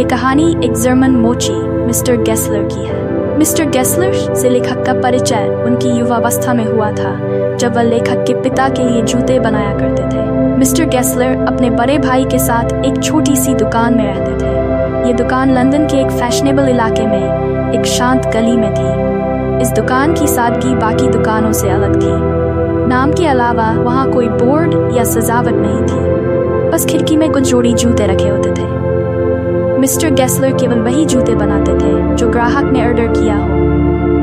कहानी एक जर्मन मोची मिस्टर गेसलर की है। मिस्टर गेसलर से लेखक का परिचय उनकी युवावस्था में हुआ था, जब वह लेखक के पिता के लिए जूते बनाया करते थे। मिस्टर गेसलर अपने बड़े भाई के साथ एक छोटी सी दुकान में रहते थे। ये दुकान लंदन के एक फैशनेबल इलाके में एक शांत गली में थी। इस दुकान की सादगी बाकी दुकानों से अलग थी। नाम के अलावा वहाँ कोई बोर्ड या सजावट नहीं थी, बस खिड़की में कुछ जोड़ी जूते रखे होते थे। मिस्टर गेसलर केवल वही जूते बनाते थे जो ग्राहक ने ऑर्डर किया हो।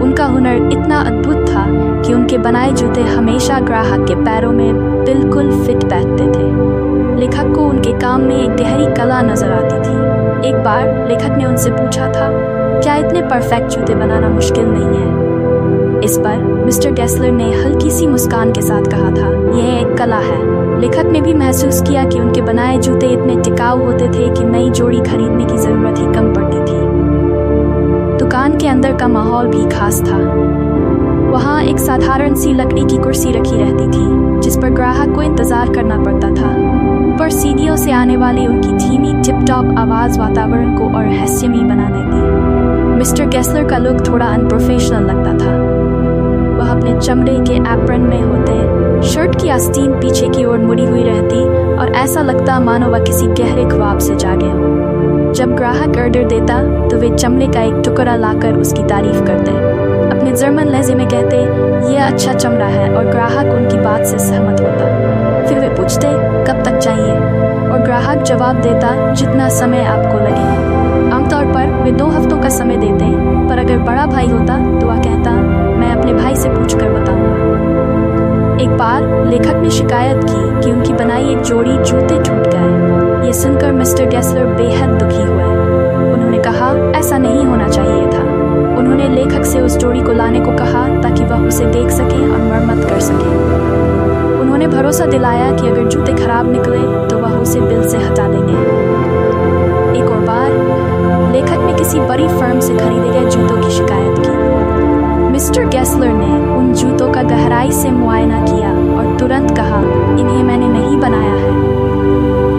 उनका हुनर इतना अद्भुत था कि उनके बनाए जूते हमेशा ग्राहक के पैरों में बिल्कुल फिट बैठते थे। लेखक को उनके काम में एक गहरी कला नजर आती थी। एक बार लेखक ने उनसे पूछा था, क्या इतने परफेक्ट जूते बनाना मुश्किल नहीं है? इस पर मिस्टर गेसलर ने हल्की सी मुस्कान के साथ कहा था, यह एक कला है। लेखक ने भी महसूस किया कि उनके बनाए जूते इतने टिकाऊ होते थे कि नई जोड़ी खरीदने की जरूरत ही कम पड़ती थी। दुकान के अंदर का माहौल भी खास था। वहाँ एक साधारण सी लकड़ी की कुर्सी रखी रहती थी, जिस पर ग्राहक को इंतजार करना पड़ता था। ऊपर सीढ़ियों से आने वाली उनकी धीमी टिप टॉप आवाज वातावरण को और रहस्यमयी बना देती। मिस्टर गेसलर का लुक थोड़ा अनप्रोफेशनल लगता था। वह अपने चमड़े के एप्रन में होते, शर्ट की आस्तीन पीछे की ओर मुड़ी हुई रहती और ऐसा लगता मानो वह किसी गहरे ख्वाब से जागे हो। जब ग्राहक ऑर्डर देता तो वे चमड़े का एक टुकड़ा लाकर उसकी तारीफ करते, अपने जर्मन लहजे में कहते, यह अच्छा चमड़ा है, और ग्राहक उनकी बात से सहमत होता। फिर वे पूछते, कब तक चाहिए? और ग्राहक जवाब देता, जितना समय आपको लगे। आमतौर पर वे 2 हफ्तों का समय देते, पर अगर बड़ा भाई होता तो वह कहता, मैं अपने भाई से पूछकर बताऊंगा। एक बार लेखक ने शिकायत की कि उनकी बनाई एक जोड़ी जूते टूट गए। ये सुनकर मिस्टर गेसलर बेहद दुखी हुए। उन्होंने कहा, ऐसा नहीं होना चाहिए था। उन्होंने लेखक से उस जोड़ी को लाने को कहा ताकि वह उसे देख सके और मरम्मत कर सके। उन्होंने भरोसा दिलाया कि अगर जूते खराब निकले तो वह उसे बिल से हटा देंगे। एक और बार लेखक ने किसी बड़ी फर्म से खरीदे गए जूतों की शिकायत की। मिस्टर गेसलर ने उन जूतों का गहराई से मुआयना किया और तुरंत कहा, इन्हें मैंने नहीं बनाया है।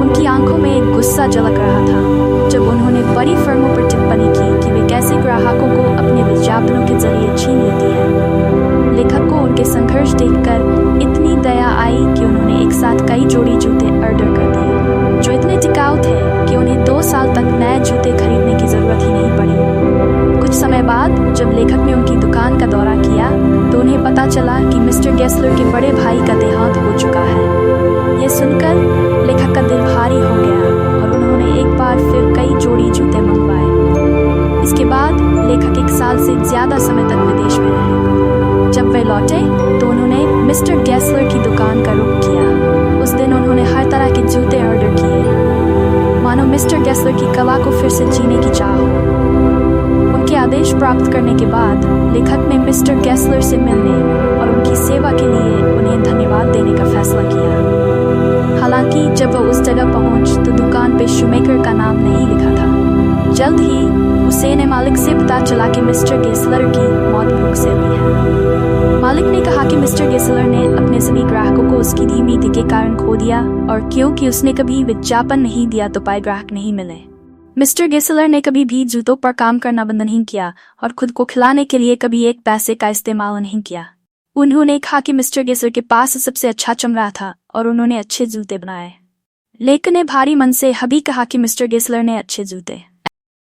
उनकी आंखों में एक गुस्सा झलक रहा था जब उन्होंने बड़ी फर्मों पर टिप्पणी की कि वे कैसे ग्राहकों को अपने विज्ञापनों के जरिए छीन लेती है। लेखक को उनके संघर्ष देखकर इतनी दया आई कि उन्होंने एक साथ कई जोड़ी जूते ऑर्डर कर दिए, जो इतने टिकाऊ थे कि उन्हें 2 साल तक नए जूते खरीदने की जरूरत ही नहीं पड़ी। कुछ समय बाद जब लेखक ने उनकी दुकान का दौरा किया तो उन्हें पता चला कि मिस्टर गेसलर के बड़े भाई का देहांत हो चुका है। यह सुनकर लेखक का दिल भारी हो गया और उन्होंने एक बार फिर कई जोड़ी जूते मंगवाए। इसके बाद लेखक 1 साल से ज्यादा समय तक विदेश में रहे। जब वे लौटे तो उन्होंने मिस्टर गेसलर की दुकान का रुख किया। उस दिन उन्होंने हर तरह के जूते ऑर्डर किए, मानो मिस्टर गेसलर की कला को फिर से जीने की चाह हो। उनके आदेश प्राप्त करने के बाद लेखक ने मिस्टर गेसलर से मिलने और उनकी सेवा के लिए उन्हें धन्यवाद देने का फैसला किया। हालांकि जब वह उस जगह पहुंच तो दुकान पे शूमेकर का नाम नहीं लिखा था। जल्द ही उसे ने मालिक से पता चला कि मिस्टर गेसलर की मौत भूख से हुई है। मालिक ने कहा कि मिस्टर गेसलर ने अपने सभी ग्राहकों को उसकी धीमी नीति के कारण खो दिया, और क्योंकि उसने कभी विज्ञापन नहीं दिया तो पाए ग्राहक नहीं मिले। मिस्टर गेसलर ने कभी भी जूतों पर काम करना बंद नहीं किया और खुद को खिलाने के लिए कभी एक पैसे का इस्तेमाल नहीं किया। उन्होंने कहा कि मिस्टर गेसलर के पास सबसे अच्छा चमड़ा था और उन्होंने अच्छे जूते बनाए। लेखक ने भारी मन से हबी कहा कि मिस्टर गेसलर ने अच्छे जूते